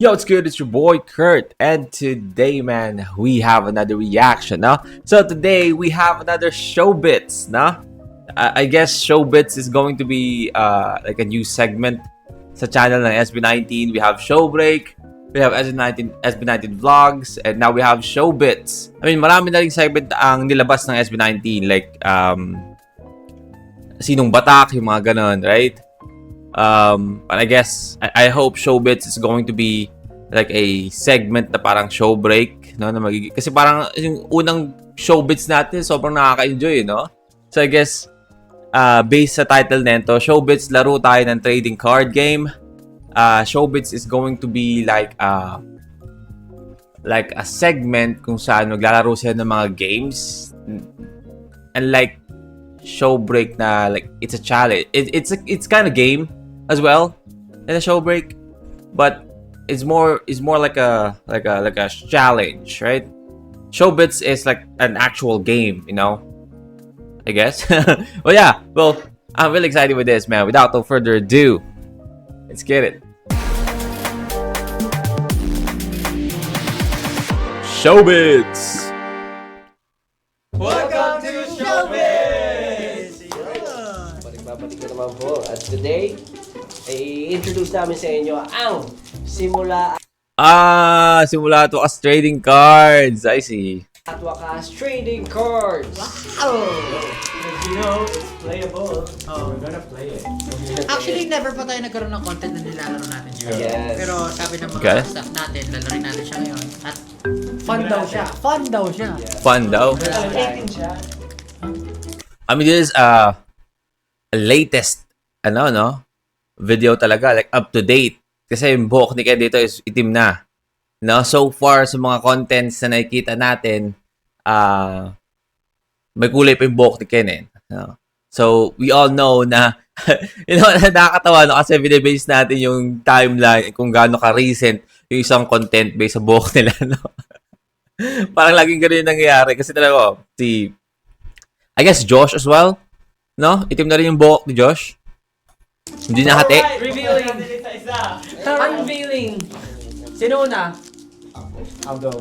Yo, it's good. It's your boy Kurt, and today, man, we have another reaction, no? So today we have another Showbits, no? I guess Showbits is going to be like a new segment sa channel ng SB19. We have Showbreak, we have SB19 Vlogs, and now we have Showbits. I mean, marami na ring segment ang nilabas ng SB19, like Sinong Batak, yung mga ganon, right? But I guess I hope Showbits is going to be like a segment na parang Showbreak, no, na magiging, kasi parang yung unang Showbits natin sobrang nakaka-enjoy, no? So I guess based sa title nito, Showbits, laro tayo ng trading card game. Showbits is going to be like a segment kung saan maglalaro sila ng mga games, and like Showbreak na like it's a challenge. It's kind of game as well in a Showbreak, but it's more like a challenge, right? Showbits is like an actual game, you know, I guess. Well, yeah. Well, I'm really excited with this, man. Without no further ado, let's get it. Showbits. Welcome to Showbiz! Babalik na naman po. At today, i-introduce namin sa inyo ang Simula Simula to as trading cards. I see. at Wakas Trading Cards. Wow! As you know, it's playable. Oh, we're gonna play it. Actually, never pa tayo nagkaroon ng content na nilalaro natin dito. Yes. Pero sabi ng mga Okay. staff natin, lalaroin natin siya ngayon. At fun daw siya. Fun daw siya. Fun daw. siya. I mean, this is latest video talaga, like up to date. Kasi yung buhok ni Ken dito is itim na. No, so far sa mga contents na nakikita natin, may kulay pa yung buhok ni Ken, eh. No? So we all know na nakakatawa, no, kasi binibase natin yung timeline kung gaano ka recent yung isang content based sa buhok nila, no. Parang laging ganun yung nangyayari kasi talaga I guess Josh as well, no? Itim na rin yung buhok ni Josh. Hindi na hati. Revealing! Unveiling! Sino una? I'll go.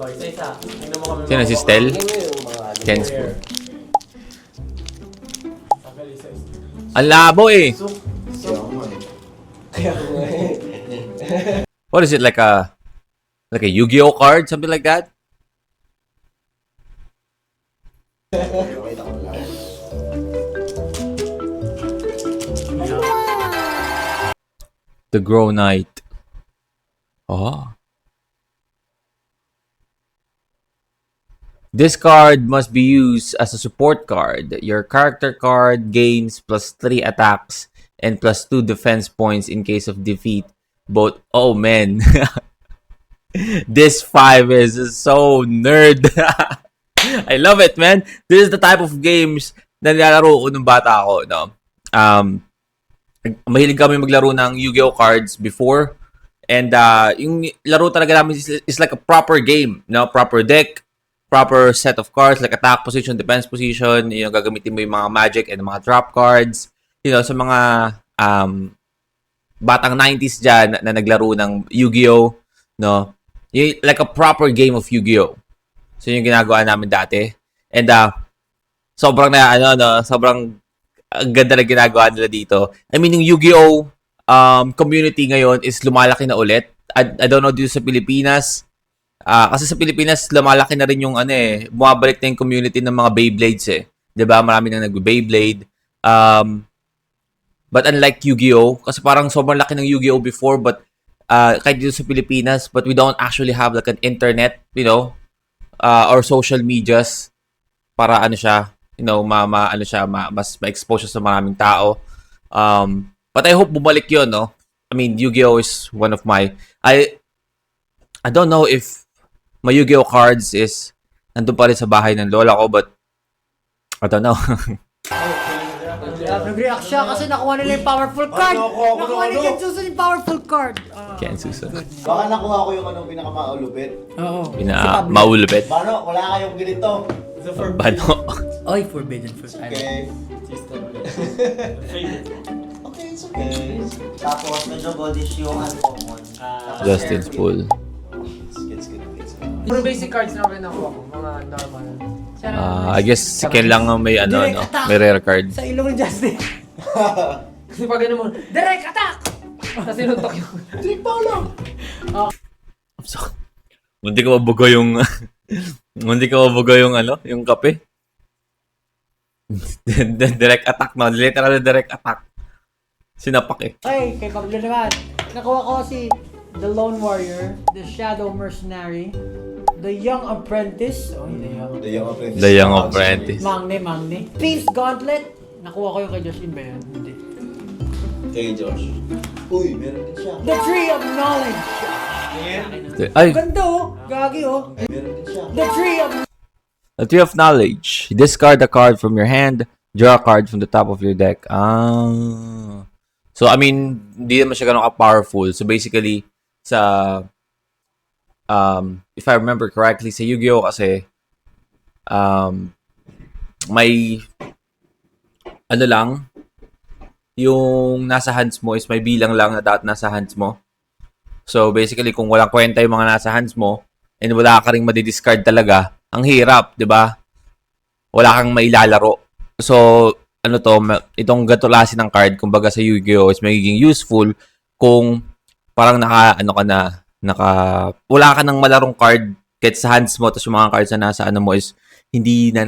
Oh, isa-isa. Tingnan mo kami. Sino si Stel? Ken's Ken. Ang labo, eh. What is it, like a Yu-Gi-Oh card, something like that? The Grow Knight. Oh. This card must be used as a support card. Your character card gains +3 attacks and +2 defense points in case of defeat. Both. Oh man. This 5 is so nerd. I love it, man. This is the type of games na nilalaro ko nung bata ako, no? Mahilig kami maglaro ng Yu-Gi-Oh cards before. And yung laro talaga namin is like a proper game, no? Proper deck, proper set of cards, like attack position, defense position, gagamitin mo yung mga magic and mga drop cards. Sa mga batang 90s dyan na naglaro ng Yu-Gi-Oh, no? Like a proper game of Yu-Gi-Oh. So yung ginagawa namin dati. And sobrang ang ganda na ginagawa nila dito. I mean, yung Yu-Gi-Oh community ngayon is lumalaki na ulit. I don't know dito sa Pilipinas. Kasi sa Pilipinas, lumalaki na rin yung bumabalik na yung community ng mga Beyblades, eh. 'Di ba? Marami na nag-Beyblade. But unlike Yu-Gi-Oh, kasi parang sobrang laki ng Yu-Gi-Oh before, but kahit dito sa Pilipinas, but we don't actually have like an internet, or social medias para mas ma-expose siya sa maraming tao. But I hope bumalik yun, no? I mean, Yu-Gi-Oh is one of my... I don't know if my Yu-Gi-Oh cards is nandun pa rin sa bahay ng lola ko, but I don't know. Nag-react siya kasi nakuha nila yung powerful card. Nakuha ni Ken Susan yung powerful card. Ken Susan. Baka nakuha ko yung pinakamaalupit. Oo. Maulupit. Paano? Wala kayong ganito. So for Bano. Oy, forbidden fruit. Okay. favorite. Okay, it's okay. Tapos, medyo goldish yung uncommon. Tapos, Justin's air pool. Gets good. Puro basic cards na rin nakuha ko, mga normal. I guess second lang ang may ano, no? May rare card. Sa ilong ni Justin. Kasi pag ano mo, direct attack! Tapos sinuntok yung... So, hindi ka mabugo yung hindi ka mabugo yung ano, yung kape. Direct attack, no? Literal direct attack. Sinapak eh. Ay, kay Pablo naman. Nakuha ko si The Lone Warrior, The Shadow Mercenary, The Young Apprentice, The Young Apprentice. Magne. Thieves Gauntlet. Nakuha ko yung kay Josh ba yun? Hindi. Kay Josh. Uy, meron din siya. The Tree of Knowledge. Ay, Ganda oh. Gagi oh. Meron din siya. The Tree of the Tree of Knowledge. Discard a card from your hand, draw a card from the top of your deck. So, I mean, hindi naman siya ganun ka-powerful. So, basically, sa if I remember correctly, sa Yu-Gi-Oh! Kasi may ano lang, yung nasa hands mo is may bilang lang na dapat nasa hands mo. So, basically, kung walang kwenta yung mga nasa hands mo, and wala ka ring madidiscard talaga, ang hirap, di ba? Wala kang mailalaro. So, ano to, itong ganito klase ng card, kumbaga sa Yu-Gi-Oh! Is magiging useful kung parang wala ka nang malarong card kahit sa hands mo, tapos yung mga cards na nasa ano mo is hindi na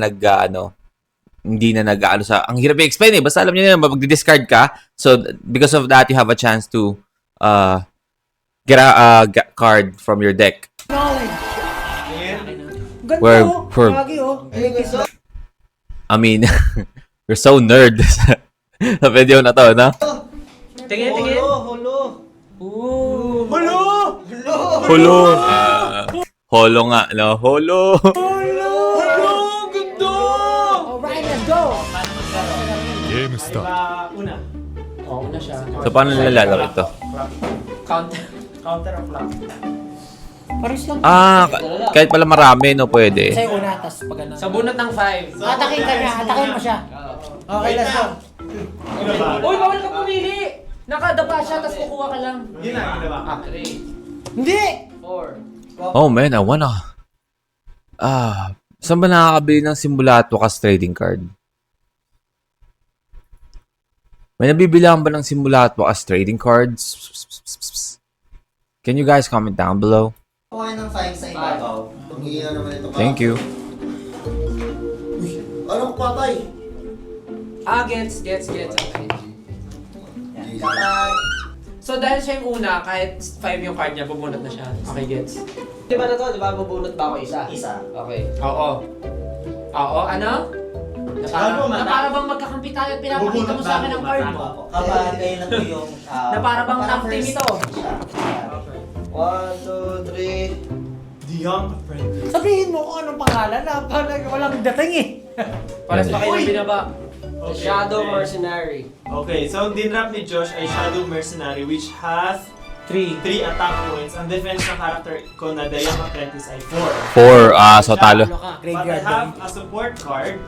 sa, ang hirap i-explain eh, basta alam niyo na mag-discard ka, so because of that, you have a chance to get a card from your deck. Knowledge. Ganda Where- oh. for- Gagi oh. I mean, we're so nerd sa video na to, no? Tingin. Holo. Holo! Holo nga, no? Holo! Alright, let's go. Una. Oo na siya. So, paano nilalaro ito? Counter. Counter of luck. Paris lang. Kahit pala marami, no? Pwede. Sa'yo una, tas pag ano. Sa bunot ng 5. Atakin ka niya, atakin mo siya. Okay, let's go. Ano ba? Uy, bawal ka pumili! Nakadapa siya, tapos kukuha ka lang. Yun na, ano ba? 3, Hindi! 4. Oh man, I wanna... saan ba nakakabili ng Simulato kas trading card? May nabibilang ba ng Simulato as trading cards? Can you guys comment down below? Kuhain ng 5 sa ibabaw. Tumingin na naman ito. Thank you. Uy, anong patay? Gets. Okay. Patay. So dahil siya yung una, kahit 5 yung card niya, bubunot na siya. Okay, gets. Di ba na to? Di ba bubunot ba ako isa? Isa. Okay. Oo, ano? Gago, Na para bang magkakampi tayo at pinapakita mo sa akin ang card mo. Kapag kayo na to yung... Na para bang top team ito. Siya. 1, 2, 3. The Young Apprentice. Sabihin mo kung anong pangalan na parang walang dating eh. Pares pa kayo ng binaba. The Shadow Mercenary. Okay, so ang dinrap ni Josh ay Shadow Mercenary which has 3 attack points. Ang defense ng character ko na The Young Apprentice ay 4. So talo. Talo ka, But I graveyard have boy. a support card.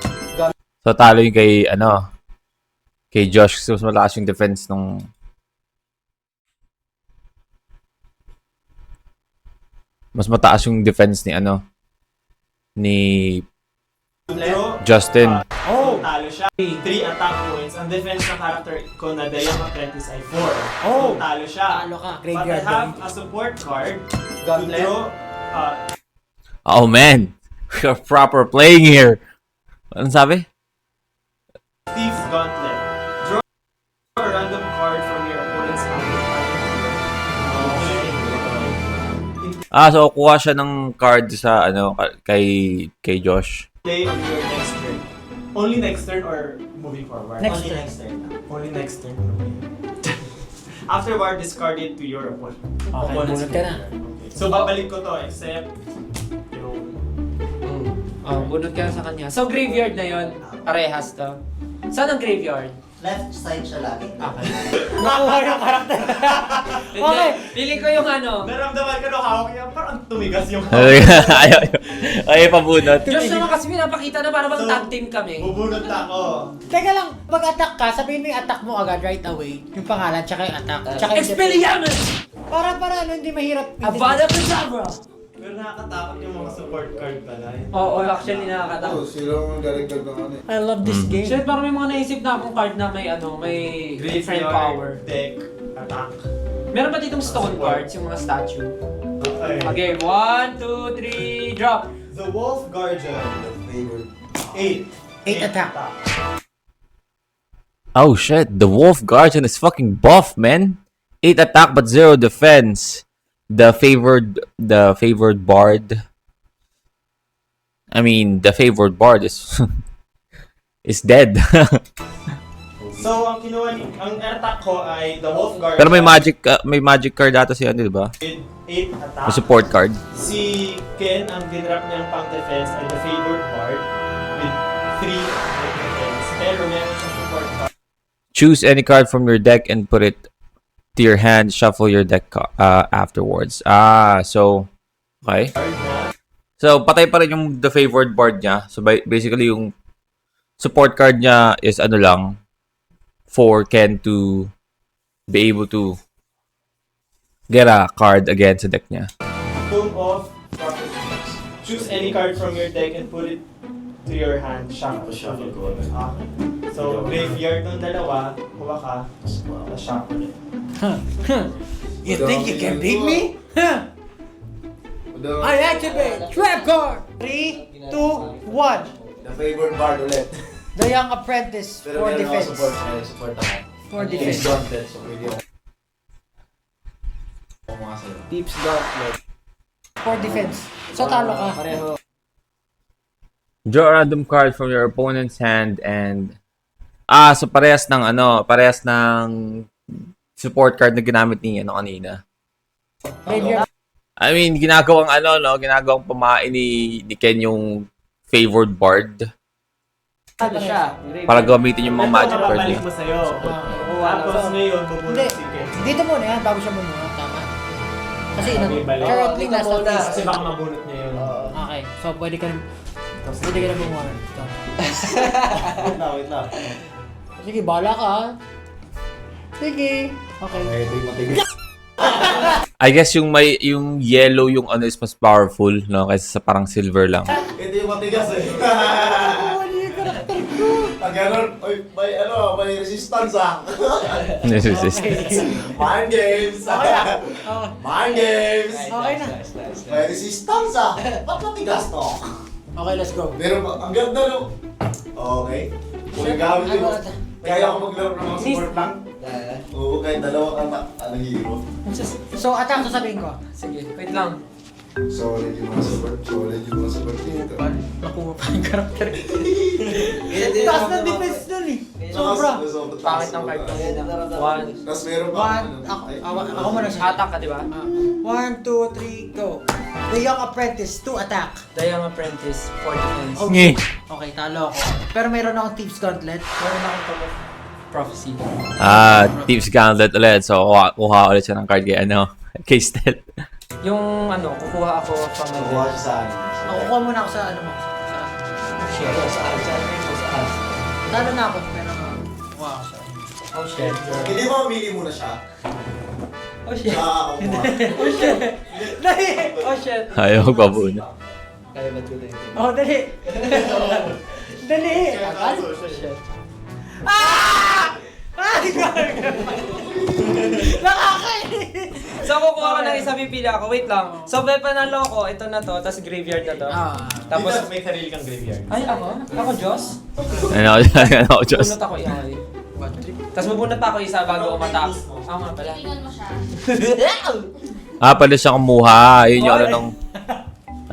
So talo yung kay Josh kasi mas malakas yung defense nung... Mas mataas yung defense ni Justin. So talo siya. 3 attack points. Ang defense ng character ko na The Young Apprentice ay 4. So talo siya. Talo ka, But I graveyard have boy. a support card to Gauntlet. draw Oh man, we're proper playing here. Anong sabi? Thief's Gauntlet. Draw a random card from your opponent's hand. So kuha siya ng card sa kay Josh. Play on your next turn. Only next turn or moving forward? Next Only turn. next turn. Only next turn. Afterward, discard it to your opponent. Okay, bunot ka na. Okay. So babalik ko to except yung... Bunot ka sa kanya. So graveyard na yon, parehas to. Saan ang graveyard? Left side siya lagi. Nakuha yung karakter. Okay. Feeling ko yung ano. Naramdaman ko nung hawak niya, parang tumigas yung Ayaw pabunot. Josh naman kasi pinapakita na para bang tag team kami. Bubunot na ako. Teka lang, pag-attack ka, sabihin mo yung attack mo agad right away. Yung pangalan, tsaka yung attack. Tsaka yung Expelliarmus! para ano, hindi mahirap. Avada Kedavra! Pero nakakatakot yung mga support card pala. Oo, actually nakakatakot. Sila ang galing-galing ng ano eh. I love this game. Shit, parang may mga naisip na akong card na may may different power. Deck, attack. Meron ba ditong stone cards, yung mga statue? Okay. Okay, 1, 2, 3, drop! The Wolf Guardian. Favorite. 8 attack. Oh shit, the Wolf Guardian is fucking buff, man. 8 attack but 0 defense. The favored bard. I mean, the favored bard is is dead. So, ang attack ko ay the Wolf Guardian. Pero may magic card ata si ano, di ba? With 8 attack. May support card. Si Ken, ang dinrap niyang pang defense ay the favored bard with 3 defense. Pero meron siyang support card. Choose any card from your deck and put it to your hand. Shuffle your deck afterwards. So okay. Na So patay pa rin yung the favored bard niya. So basically yung support card niya is ano lang for Ken to be able to get a card against the deck niya. Tone of Prophecies. Choose any card from your deck and put it to your hand. Shuffle ko. So, graveyard ng dalawa, kuha ka, tapos shuffle it. You think you can beat me? Huh? I activate trap card. 3, 2, 1. The favorite bard ulit. The Young Apprentice Pero for meron ako defense. support ako. For King's defense. Gauntlet, so pwede ako. Ako mga sa'yo. Deep's Gauntlet. For defense. So talo ka. Pareho. Draw a random card from your opponent's hand and so parehas ng support card na ginamit ni kanina. Graveyard. I mean, ginagawang pamain ni Ken yung favored bard Ano siya? para gamitin yung mga magic card Babalik niya. mo sa'yo. Kukuha Tapos lang. ngayon, Hindi. bubunot si Ken. Dito muna yan, bago siya bumuna. Tama. Kasi Okay, balik. currently Dito nasa muna. list. Kasi baka mabunot niya yun. Okay, so pwede ka na bumuna. Wait lang. Sige, bahala ka. Sige. Okay. Ay, ito yung matigas. I guess yung yellow yung ano is mas powerful no kaysa sa parang silver lang. Ito yung matigas eh. Ano yung karakter ko? Pag gano'n, may resistance ah. Resistance. Mind games. Okay na. Okay. Mind games. Okay na. May resistance ah. Ba't matigas to? Okay, let's go. Pero ang ganda no. Okay. Kung gamit Ano yun. natin? Kaya ako maglaro ng mga support lang. Oo, kahit dalawa hero. So, attack sasabihin ko. Sige, wait lang. Solid yung mga support dito. Nakuha pa yung karakter. Taas ng defense nun eh. Sobra. Pangit ng card ko. 1. Tapos meron pa. One, ako muna siya. Attack ka, di ba? 1, 2, 3, go. The Young Apprentice, 2 attack. The Young Apprentice, 4 defense. Okay. Okay, talo ako. Pero meron akong Thieves Gauntlet. Meron akong Tome of Prophecy. Thieves Gauntlet ulit. So kuha ulit siya ng card kay Stel. Yung kukuha ako from my Nakuha deck. siya sa akin. Kukuha muna ako sa ano mo. Saan? Talo na ako. Pero kukuha ako sa Oh shit. Hindi mo mamili muna siya. Oh shit. Ako mo. Dali! Oh shit. Ayaw magpabunot. Kaya ba tuloy? Oh, dali! Dali! Agad? Shit. Ay, nakakainis! So kukuha ko ng isa, pipili ako. Wait lang. So panalo ko, ito na to, tapos graveyard na to. Tapos Tapos, may sarili kang graveyard. ay ako? Ako Diyos? Ano, just. Bunot ako iaway. Tapos mabunot pa ako isa bago umatak. Oo nga pala. Tingnan mo siya. Pwede siya kumuha. Yun yung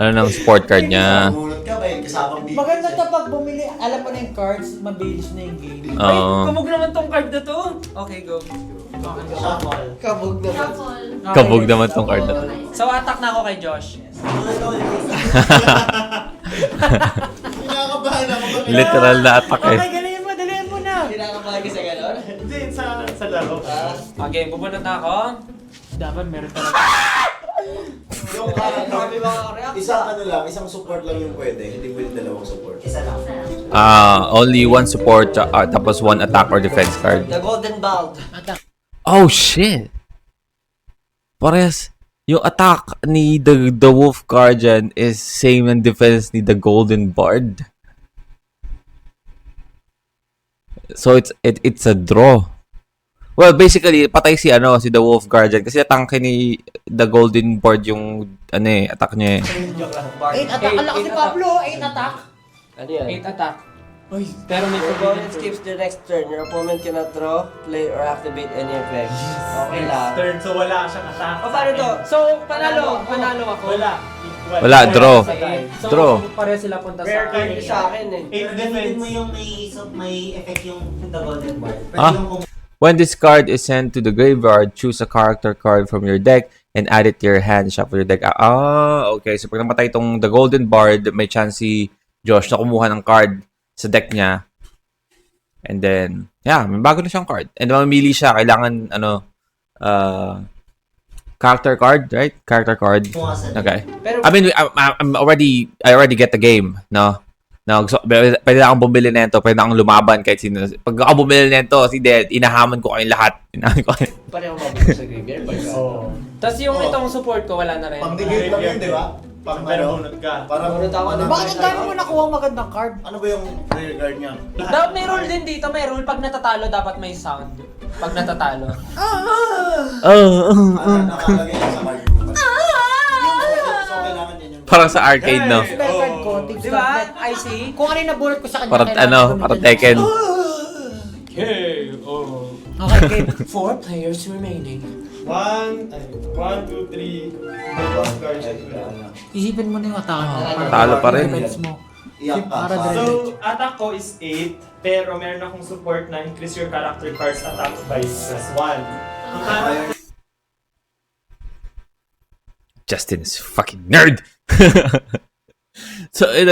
ng support card niya. Mulot ka ba yun? Kasamang bigay. Maganda to pag bumili, alam mo na yung cards, mabilis na yung game. Ay, Oo. kumog naman tong card na to. Okay, go. Shuffle. Kabog naman. Shuffle. Kabog naman tong card na to. So attack na ako kay Josh. Kinakabahan ako. Literal na attack Okay, eh. galingan mo na! talaga sa gano'n? Hindi, sa laro. Okay, bubunot na ako. Dapat meron talaga. Yung Grabe mga react. isang support lang yung pwede. Hindi pwede dalawang support. Isa lang. Only one support tapos one attack or defense card. The Golden Bald. Oh shit. Parehas yung attack ni the Wolf Guardian is same ang defense ni the Golden Bard. So it's a draw. Well, basically patay si the Wolf Guardian kasi atangke ni the Golden Bard yung attack niya eh. 8 attack. Ang lakas ni Pablo. 8 attack. Ano yan? 8 attack. Pero may Your opponent forbidden skips the next turn. Your opponent cannot draw, play, or activate any effect. Okay lang. Turn, so wala siyang attack. O paano to? So, panalo ako. Wala. Equal. Wala, draw. So, Draw. pareho sila punta Rare sa... card. Pwede sa akin eh. 8 Gamitin defense. mo yung may effect yung the golden bar. Pwede Ah? yung When this card is sent to the graveyard, choose a character card from your deck and add it to your hand. Shuffle your deck. Okay. So pag namatay itong the Golden Bard, may chance si Josh na kumuha ng card sa deck niya. And then, may bago na siyang card. And mamili siya, kailangan, character card, right? Character card. Okay. Pero I mean, I already get the game, no? No, so, pwede na akong bumili nito, pwede na akong lumaban kahit sino. Pag ako bumili nito, inahaman ko kayong lahat. Inahaman ko kayo. pareho mabuti sa graveyard. Oo. Tapos yung itong support ko, wala na rin. Pang-negate lang yun, di ba? Pang Pero ano? bunot ka. Parang Bunot ako ng- Bakit ang dami mo nakuha magandang card? Ano ba yung rear guard niya? Dapat may rule din dito. May rule. Pag natatalo, dapat may sound. Pag natatalo. Nakalagay lang sa card. So, kailangan yun yung... Parang sa arcade, no? Spell card ko. Tips Di card ba? net. I see. Kung ano yung nabulot ko sa kanya. Parang kailangan gamitin parang lang. Tekken. Okay. Oh. Okay, game. 4 players remaining. 1, 2, 3. The boss card. Isipin mo na yung attack mo. Talo pa rin. Defense mo. Iyak ka. Para sa- diretso. So, attack ko is 8, pero meron akong support na increase your character card's attack by +1. Ang character Justin is fucking nerd! So, 8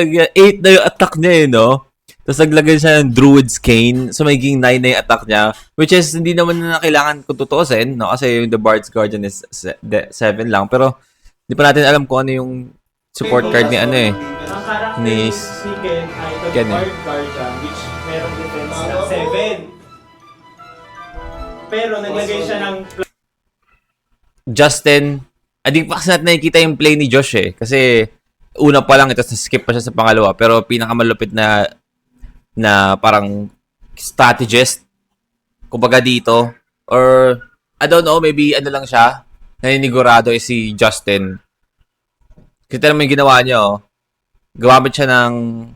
na yung attack niya no? Tapos naglagay siya ng Druid's Cane. So, magiging 9 na yung attack niya. Which is, hindi naman na kailangan kung tutuusin, no? Kasi yung The Bard's Guardian is 7 lang. Pero, hindi pa natin alam kung ano yung support card ni ang character Ni ni Ken ay the Ken, Bard Guardian, which merong defense ng 7. Pero naglagay siya ng Justin, hindi pa kasi natin nakikita yung play ni Josh eh. Kasi, una pa lang, tapos skip pa siya sa pangalawa. Pero, pinakamalupit na parang strategist kumbaga dito, or I don't know, maybe lang siya, naninigurado is si Justin. Kita naman yung ginawa niya, gumamit siya ng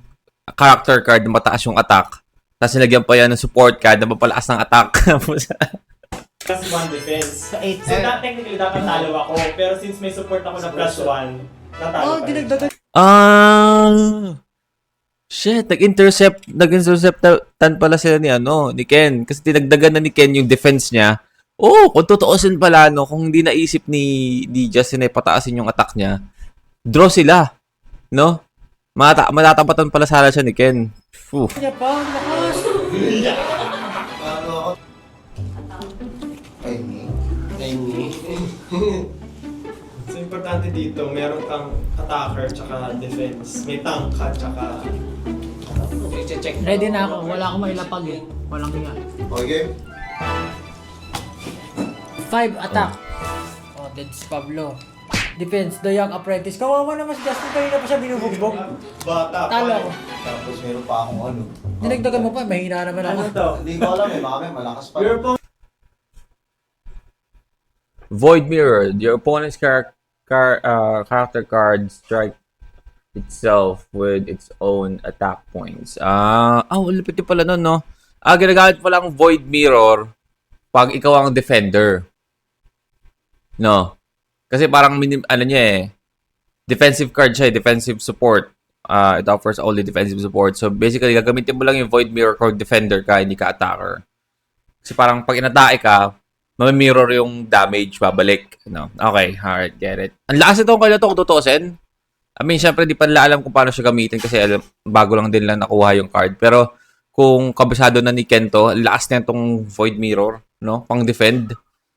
character card na mataas yung attack, tapos nilagyan pa yan ng support card na mapalakas ng attack. +1 defense. Sa 8. So, technically, dapat talo ako. Pero since may support ako na +1, natalo Oh, pa rin. dinagdagan. Shit, nag-interceptan pala sila ni Ken. Kasi dinagdagan na ni Ken yung defense niya. Kung tutuusin pala, kung hindi naisip ni Justin ay pataasin yung attack niya, draw sila, no? Matatapatan pala sana siya ni Ken. Phew. Kanya pa, lakas. Ano ako? Ay, ni. So, importante dito, meron kang attacker tsaka defense. May tank ka tsaka... I-check. Ready na ako. Wala akong mailapag eh. Walang nga. Okay. 5 attack. Oh, that's Pablo. Defense, the young apprentice. Kawawa naman si Justin. Kanina pa siya binubugbog. Bata. Talo ako. Tapos meron pa akong ano. Dinagdagan mo pa. Mahina naman ako. Ano to? Hindi ko alam baka may malakas pa. Your opponent Void Mirror. Your opponent's character card strike itself with its own attack points. Lupit yung pala nun, no? Ginagamit pala ang Void Mirror pag ikaw ang defender. No? Kasi parang, defensive card siya, defensive support. It offers only defensive support. So, basically, gagamitin mo lang yung Void Mirror kung defender ka, hindi ka attacker. Kasi parang pag inatake ka, mirror yung damage, babalik. No? Okay, alright, get it. Ang lakas itong kanya to kung tutuusin. I mean, syempre, di pa nila alam kung paano siya gamitin kasi bago lang din lang nakuha yung card. Pero, kung kabisado na ni Kento, lakas na itong Void Mirror, no? Pang-defend.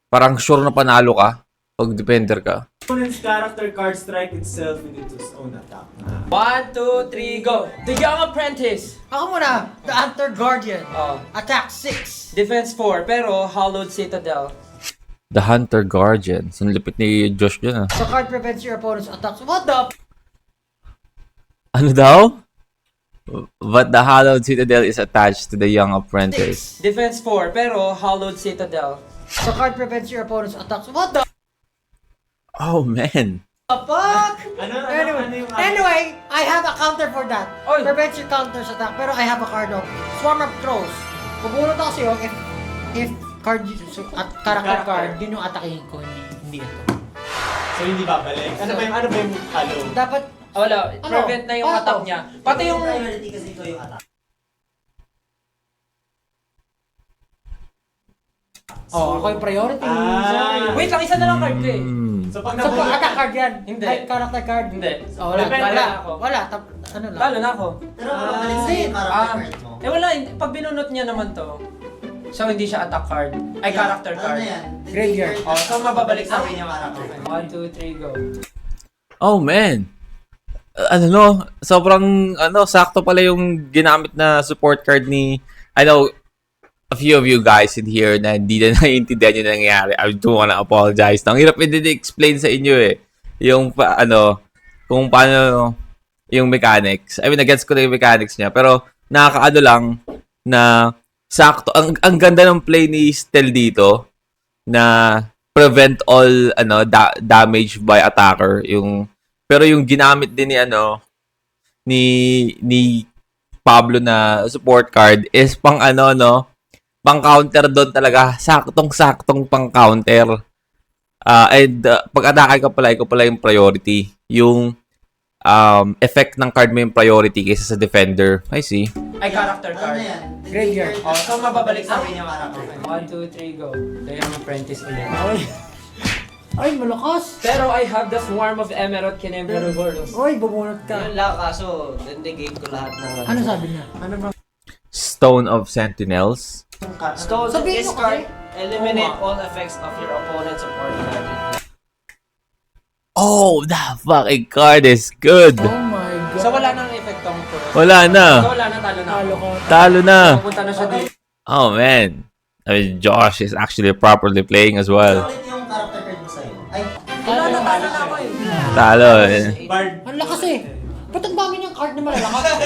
Parang sure na panalo ka pag defender ka. Opponent's character card strike itself with its own attack. 1, 2, 3, go! The Young Apprentice! Ako muna, the Hunter Guardian. Oh. Attack 6. Defense 4, pero Hallowed Citadel. The Hunter Guardian. Ang lipit ni Josh dyan, ah. The card prevents your opponent's attacks. What the? Ano daw? But the Hallowed Citadel is attached to the Young Apprentice. Defense 4, pero Hallowed Citadel. The card prevents your opponent's attacks. What the? Oh, man. Fuck? Ano yung Anyway, I have a counter for that. Oy. Prevents your counters attack. Pero I have a card of Swarm of Crows. Bubunot ako sa'yo if card at character card, yun yung atakihin ko, hindi ito. So hindi babalik? Ano ba yung halo? Dapat, Wala, Ano? prevent na yung Ano attack to? niya. Pati yung... priority kasi ito yung attack. ako yung priority. Ah. Wait lang, isa na lang card ko eh. So pag So, nabulot attack card yan. Hindi. Ay, character card. Hindi. Oh, wala. Depende Wala. na ako. Wala. Ano lang. Talo na ako. Pero mabalik sa'yo yung character card mo. Eh wala, pag binunot niya naman to, so hindi siya attack card. Ay, character Ano card. na yan? Graveyard. Oh, so mababalik sa akin yung character character card. 1, 2, 3, go. Oh, man. Ano no, sobrang sakto pala yung ginamit na support card ni, I know a few of you guys in here na hindi na naiintindihan yung nangyayari. I do wanna apologize. Ang hirap i-explain sa inyo eh. Yung kung paano yung mechanics. I mean, nagets ko na yung mechanics niya. Pero nakakaano lang na sakto. Ang ganda ng play ni Stel dito na prevent all damage by attacker. Pero yung ginamit din ni Pablo na support card is pang pang counter doon talaga, saktong pang counter. Pag atake ka pala, ikaw pala yung priority. Yung effect ng card mo yung priority kaysa sa defender. I see. Ay, character Ano card. yan? Graveyard. Oh, so mababalik sa akin yung character card. 1, 2, 3, go. Kaya yung apprentice ulit. Ay, malakas. Pero I have the Swarm of Emerald Kinemberogoros. Oy, bumunot ka. Yun lang, kaso, negate ko lahat ng... Ano sabi niya? Ano ba? Stone of Sentinels. Stone, Sabihin mo discard, kasi. eliminate all effects of your opponent's support card. Oh, that fucking card is good. Oh my God. So wala nang effect tong puro. Wala na. So wala na, talo na. Talo ko. Talo na. Pupunta na siya dito. Oh, man. I mean, Josh is actually properly playing as well. Ulit yung character card mo sa'yo. Ay, Wala na, talo na ako eh. Talo. Bard. Ang lakas eh. Ba't ang dami niyang card na malalakas?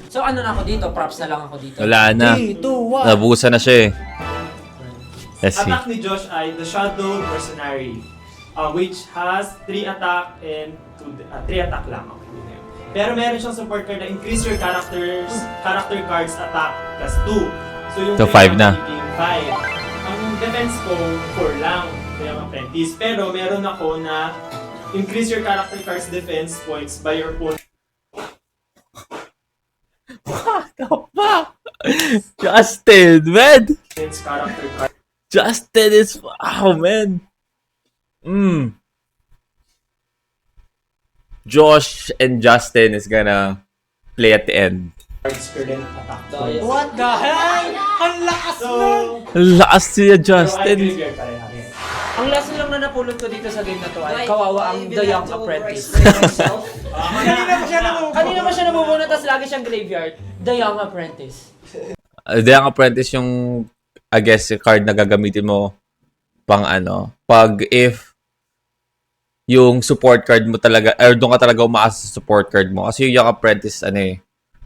So ano na ako dito? Props na lang ako dito. Wala na. 3, 2, 1. Nabusa na siya eh. Let's see. Attack ni Josh ay the Shadow Mercenary, which has 3 attack and 3 attack lang. Okay, yun na yun. Pero meron siyang support card na increase your character cards attack plus 2. So yung So, 5 na. 5. Ang defense ko 4 lang. Kaya apprentice. Pero meron ako na increase your character cards defense points by your opponent. Justin, man. Character card. Justin is... Oh, man. Josh and Justin is gonna play at the end. Cards current attack. Dahil- What the hell? Ang lakas So, nun! Last siya, pero I Justin. graveyard parehas. Ang lesson lang na napulot ko dito sa game na to ay kawawa ang The Young Apprentice. Kanina pa siya naman. Kanina pa siya nabubunot, tapos lagi siyang graveyard. The Young Apprentice. The Young Apprentice yung, I guess, yung card na gagamitin mo pang pag if yung support card mo talaga, or doon ka talaga umaasa sa support card mo. Kasi yung Young Apprentice,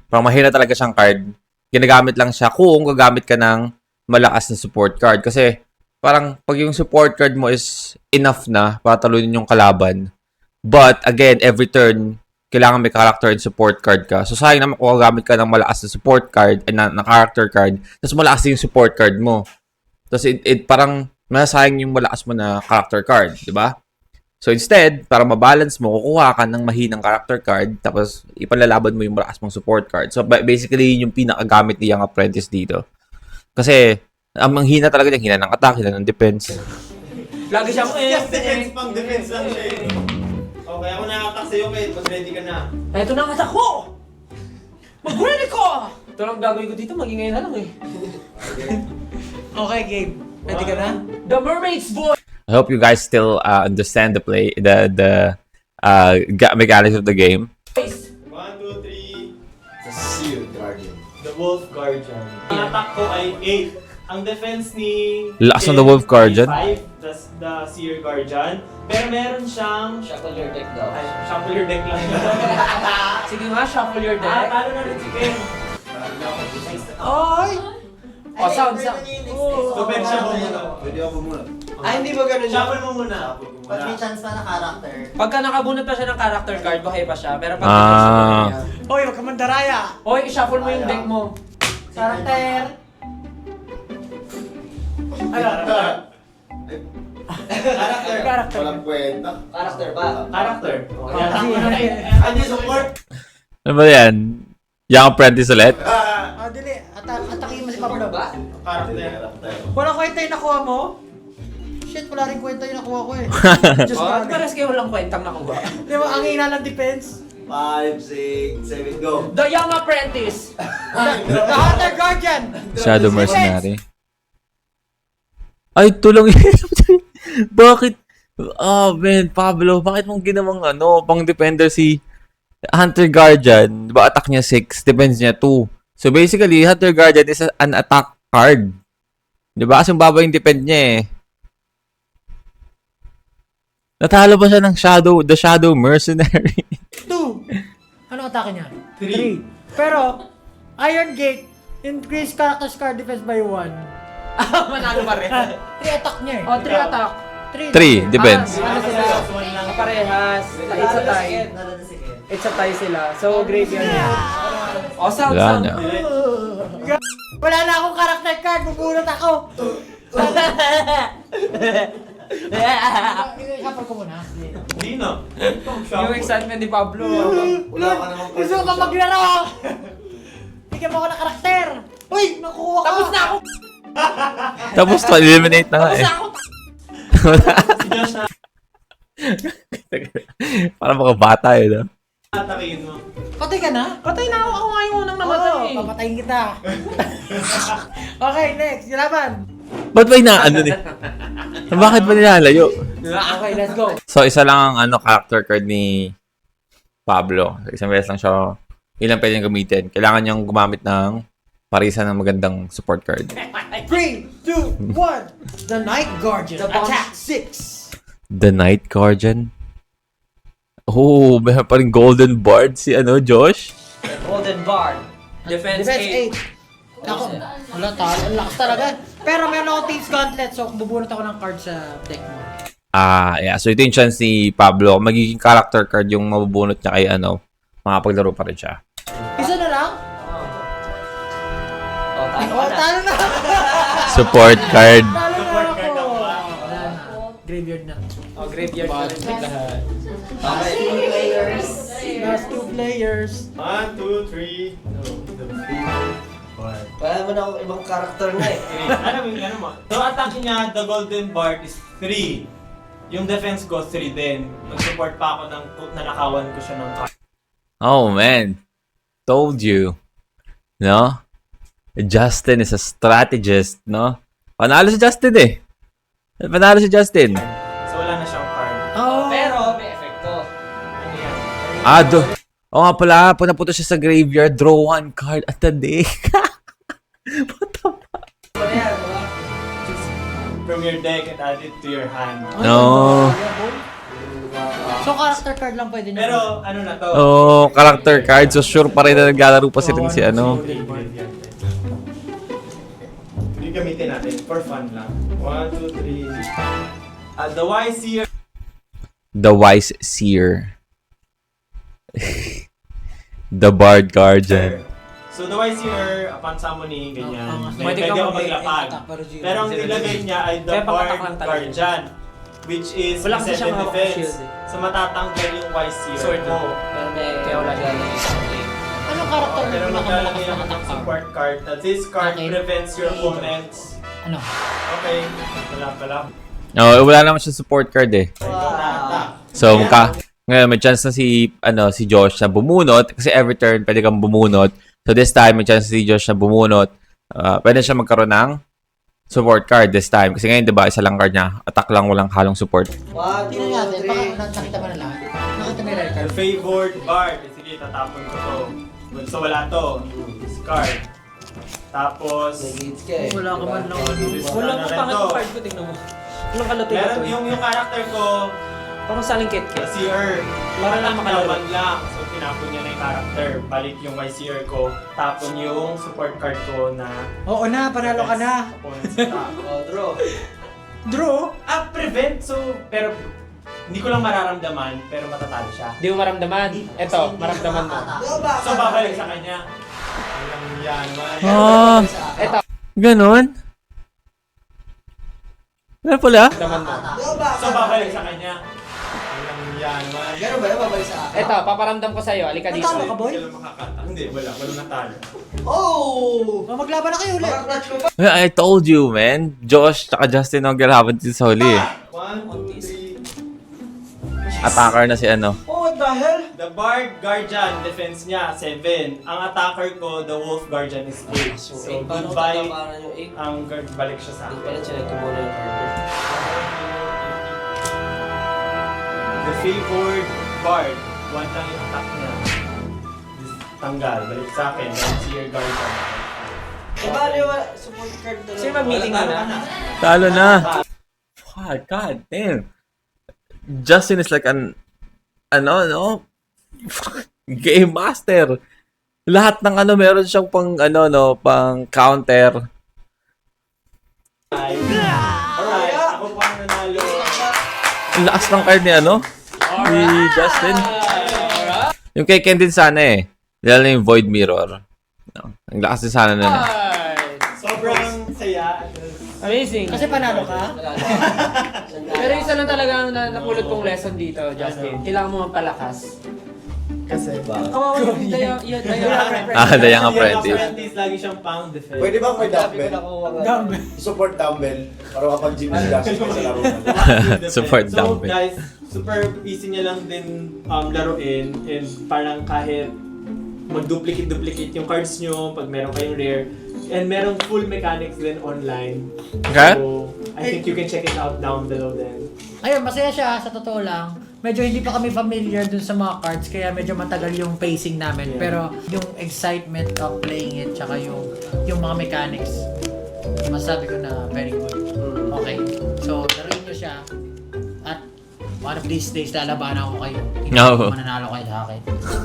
parang mahina talaga siyang card. Ginagamit lang siya kung gagamit ka ng malakas na support card. Kasi, parang pag yung support card mo is enough na para talunin yung kalaban. But, again, every turn, kailangan may character and support card ka. So, sayang naman kung gagamit ka ng malakas na support card and na character card, tapos malakas din yung support card mo. Tapos, parang masayang yung malakas mo na character card, di ba? So, instead, para mabalance mo, kukuha ka ng mahinang character card, tapos ipanlalaban mo yung malakas mong support card. So, basically, yun yung pinakagamit ni Young Apprentice dito. Kasi, ang hina talaga niya, hina ng attack, hina ng defense. Lagi siyang Just defense pang defense lang siya eh. Okay, ako na-attack sa'yo, Kate. Mas ready ka na. Eto na ang attack ko! Mag-ready ko! Ito lang gagawin ko dito, magingay na lang eh. Okay, Gabe. Ready ka na? The Mermaid's Voice! I hope you guys still understand the mechanics of the game. 1, 2, 3. The Seal Guardian. The Wolf Guardian. Ang attack ko ay 8. Ang defense ni... Lakas ng The Wolf Guardian. 5, that's the Seer Guardian. Pero meron siyang... Shuffle your deck daw. Ay, shuffle your deck lang. Sige nga, shuffle your Ah, deck. talo na rin si Ken. Ay! Oh, sound. So, pwede siya muna. Pwede ako muna. Ay, hindi ba ganun Shuffle mo muna. Pag may chance pa na character. Pagka nakabunot pa siya ng character card, buhay pa siya. Pero pag Ah. Hoy, wag ka mandaraya! Hoy, i-shuffle mo yung deck mo. Karakter! Karakter. Walang kwenta. Character ba? Character. Hindi support. Ano ba yan? Young Apprentice ulit? Ah, dili. Atakin mo si Pablo. Ba? Character. Walang kwenta yung nakuha mo? Shit, wala rin kwenta yung nakuha ko eh. Just Oh, parang. pares kayo walang kwentang nakuha. Di ba, ang hina ng defense? 5, 6, 7, go. The Young Apprentice! The Hunter Guardian! Shadow Mercenary. Ay, tulong yun. Bakit? Oh, man, Pablo, bakit mong ginawang pang defender si Hunter Guardian? Diba attack niya 6, defense niya 2. So basically, Hunter Guardian is an attack card. Diba? Kasi baba yung defend niya eh. Natalo ba siya ng the Shadow Mercenary? 2. Ano atake niya? 3. Pero, Iron Gate, increase character's card defense by 1. Manalo pa rin. 3 attack niya eh. Oh, 3 attack. 3, defense. Ano sila? Parehas. It's a tie. Nalala si Ken. It's a tie sila. So, graveyard niya. Oh, sound, Wala sound. na. Wala na akong character card, bubunot ako! Isapal ko muna. Hindi na. Yung excitement ni Pablo. Wala ka namang Gusto ka maglaro! Bigyan mo ako ng karakter! Uy! Nakuha ka! Tapos na ako! Tapos to, eliminate na nga Tapos eh. na ako! Si Josh na Parang mga bata eh, no? atakin mo. Patay ka na? Patay na ako. Ako nga yung unang namatay eh. Papatayin kita. Okay, next. Yung laban. Ba't ba ni? Bakit ba nilalayo? Okay, let's go. So, isa lang ang character card ni Pablo. Isang beses lang siya. Ilang pwede niyang gamitin. Kailangan niyang gumamit ng parisan ng magandang support card. 3, 2, 1. The Night Guardian. Attack 6. The Night Guardian. Oh, may pa rin Golden Bard si Josh. Golden Bard. Defense Defense 8. 8. Ako, wala talo. Ang lakas talaga. Pero meron akong Thieves Gauntlet, so bubunot ako ng card sa deck mo. Yeah. So, ito yung chance ni Pablo. Magiging character card yung mabubunot niya kay makapaglaro pa rin siya. Isa na lang? Oh, talo Oh, ka na. talo na! Support card. Talo na ako! Wala na. Graveyard na. Oh, graveyard na rin sila. Okay, 2 players. Last 2 players. 1, 2, 3. Wala mo na akong ibang karakter na eh. Ano mo? So, attack niya, the Golden Bard is 3. Yung defense ko, 3 din. Nag-support pa ako ng nanakawan ko siya ng card. Oh, man. Told you. No? Justin is a strategist, no? Panalo si Justin eh. Panalo si Justin. So, wala na siyang card. Oh, Pero may epekto. Ano yan? Oo nga pala, punapunta siya sa graveyard, draw one card at the deck. What the fuck? So yan, mga Choose from your deck and add it to your hand. No. So, character card lang pwede niya. Pero, ano na to? Oh, character card. So, sure pa rin na naglalaro pa sila si Hindi gamitin natin. For fun lang. 1, 2, 3. The Wise Seer. The Wise Seer. The Bard Guardian. So, the Wise Seer, upon summoning, ganyan. Pwede Pwede ka ako maglapag. Pero ang nilagay niya ay the Kaya papatak Bard lang talaga. Guardian. Which is Wala kasi 7 siyang hawak na defense. shield eh. So, matatanggal yung Wise Seer. Sword mo. Pero may Kaya wala siya. Anong character Pero yung maglalagay pinakamalakas ako na ng attack card? support card. That this card Okay. prevents your opponents. Ano? Okay. Wala pala. Oh, wala naman siya support card eh. Wow. So, ngayon may chance na si Josh na bumunot kasi every turn pwede kang bumunot. So this time, may chance si Josh na bumunot. Pwede siya magkaroon ng support card this time. Kasi ngayon, di ba, isa lang card niya. Attack lang, walang halong support. 1, 2, Tingnan natin, baka 3. nakita mo na lahat. Nakita mo yung red The card. favored bard. Sige, tatapon ko to. So wala to. Discard. Tapos, Nag-hits ka eh. Wala ka man lang. Discard Wala na ka rin pangit to. yung card ko, tingnan mo. Walang kalati Meron ito. yung character ko, Parang saling kit-kit. YCR. Para lang makalaro. Laban lang. So, tinapon niya na yung character. Balik yung YCR ko. Tapon yung support card ko na Oo na, panalo ka na. opponent's attack. Oh, draw. Draw? Prevent. So, pero hindi ko lang mararamdaman, pero matatalo siya. Di mo maramdaman. Ito, maramdaman mo. So, babalik sa kanya. Walang yan, man. Ah, Ito, ganon? Ano pala? maramdaman mo. So, babalik sa kanya. Walang yan, man. Gano'n ba yun? Babalik sa akin? Ito, paparamdam ko sa'yo. Alika dito. Natalo ka, boy? Hindi ka lang makakata. Hindi, wala. Walang natalo. Oh! O, maglaban na kayo ulit. Maka-clutch ko pa. I told you, man. Josh tsaka Justin ang galaban dito sa huli. 1, 2, 3. Attacker na si ano. Oh, what the hell? The Bard Guardian, defense niya, 7. Ang attacker ko, the Wolf Guardian is 8. So, Paano ko goodbye. tataparan yung 8? Ang guard, balik siya sa Hindi akin. pala select ko muna yung card. The favored Bard, 1 lang yung attack niya. Tanggal, balik sa akin. That's your Guardian. Paano yung support card to? Sige, mag-meeting Talo na. ka na. Talo na. God damn. Justin is like an, no? Game master. Lahat ng meron siyang pang, pang counter. Alright, ako pa ang nanalo. Ang lakas ng card ni ni Justin. Yung kay Ken din sana eh. Lalo na yung Void Mirror. No, ang lakas din sana nun. Alright. Sobrang saya. Amazing. Kasi panalo ka? Pero isa lang talaga ang napulot kong lesson dito, Justin. Kailangan mo magpalakas. Kasi Kawawa yung Daya Dayang apprentice. lagi siyang pang defense. Pwede ba may Sabi ko dumbbell? nakuha nga. Dumbbell. Support dumbbell. Para kapag gym si Jackson sa laro mo. Support So dumbbell. guys, super easy niya lang din laruin and parang kahit mag-duplicate yung cards nyo pag meron kayong rare. And merong full mechanics din online. Okay. So, I think you can check it out down below then. Ayun, masaya siya, sa totoo lang. Medyo hindi pa kami familiar dun sa mga cards, kaya medyo matagal yung pacing namin. Yeah. Pero yung excitement of playing it, tsaka yung mga mechanics, masabi ko na very good. Okay. So, laruin nyo siya. At one of these days, lalabanan ko kayo. Hindi No. ko mananalo kayo sa akin.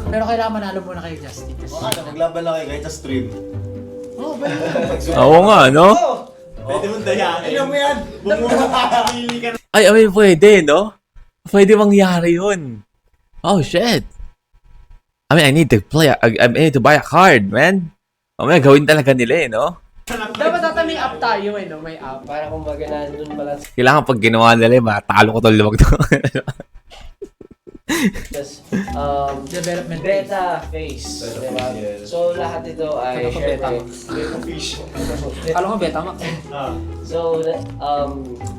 Pero kailangan manalo muna kayo, Justin. Baka maglaban lang kayo kahit sa stream. Oh, very Oo nga, no? Pwede mong dayain. Ayun mo yan! Bumili ka na. Ay, pwede, no? Pwede mangyari yun. Oh, shit. I need to need to buy a card, man. Gawin talaga nila eh, no? Dapat ata may app tayo eh, no? May app. Para kung magana dun pala sa Kailangan pag ginawa nila, matalo ko to luwag to. development beta phase. Diba? So lahat ito ay Ano ko, syempre beta? Fish. Kala ko beta max. So,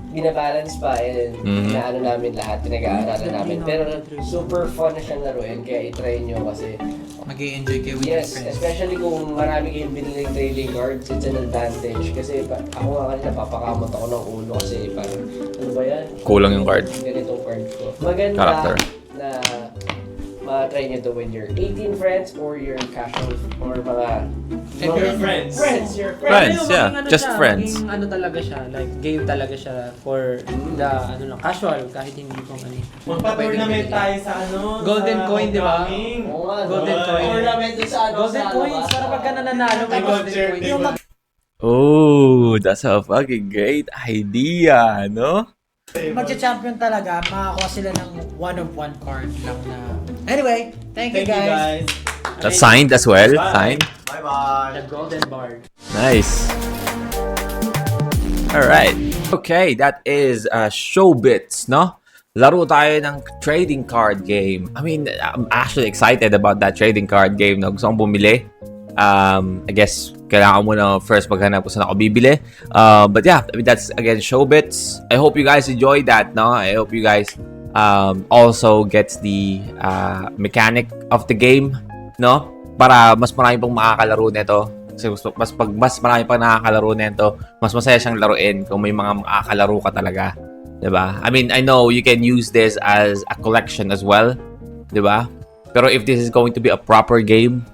binabalance pa and Mhm. inaano namin lahat, pinag-aaralan namin. Pero super fun na siyang laruin, kaya i-try nyo kasi Mag-i-enjoy kayo with your yes, friends. especially kung marami kayong biniling trading cards, it's an advantage. Kasi ako nga kanina papakamot ako ng ulo kasi parang, ano ba yan? Kulang yung card. Ganitong card ko. Maganda Character. na ma-try nyo to with your 18 friends or your casual or mga Your friends. your Friends, Pero yeah. maging Just siya, friends. maging ano talaga siya, like game talaga siya for the casual kahit hindi ko Magpa-tournament tayo sa Golden sa coin, di ba? homecoming. Oo nga, Golden Golden coin. Tournament dun sa ano, Golden sa coins ano, para pagka nananalo may golden coins. Yung Oh, that's a fucking great idea, no? magcha-champion talaga, makakuha sila ng one-of-one card lang na... Anyway, thank you Thank you guys. guys. That's signed as well. Bye. Signed. Bye-bye! The golden bar. Nice. Alright. Okay, that is Showbits, no? Laro tayo ng trading card game. I'm actually excited about that trading card game. No? Gusto kong bumili. I guess kailangan mo na first maghanap kung saan ako bibili. But yeah, that's again Showbits. I hope you guys enjoyed that, no? I hope you guys also get the mechanic of the game, no? para mas marami pang makakalaro nito. Kasi pag mas marami pang nakakalaro nito, mas masaya siyang laruin kung may mga makakalaro ka talaga. Diba? I mean, I know you can use this as a collection as well. Diba? Pero if this is going to be a proper game,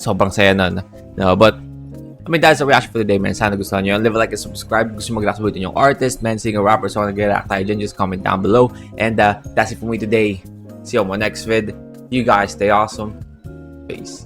sobrang saya nun. No, but I mean, that's the reaction for today, man. Sana gusto nyo. Leave a like and subscribe. Gusto mo mag-react sa yung artist, man, singer, rapper, so nag-react tayo dyan, just comment down below. And that's it for me today. See you on my next vid. You guys stay awesome. Peace.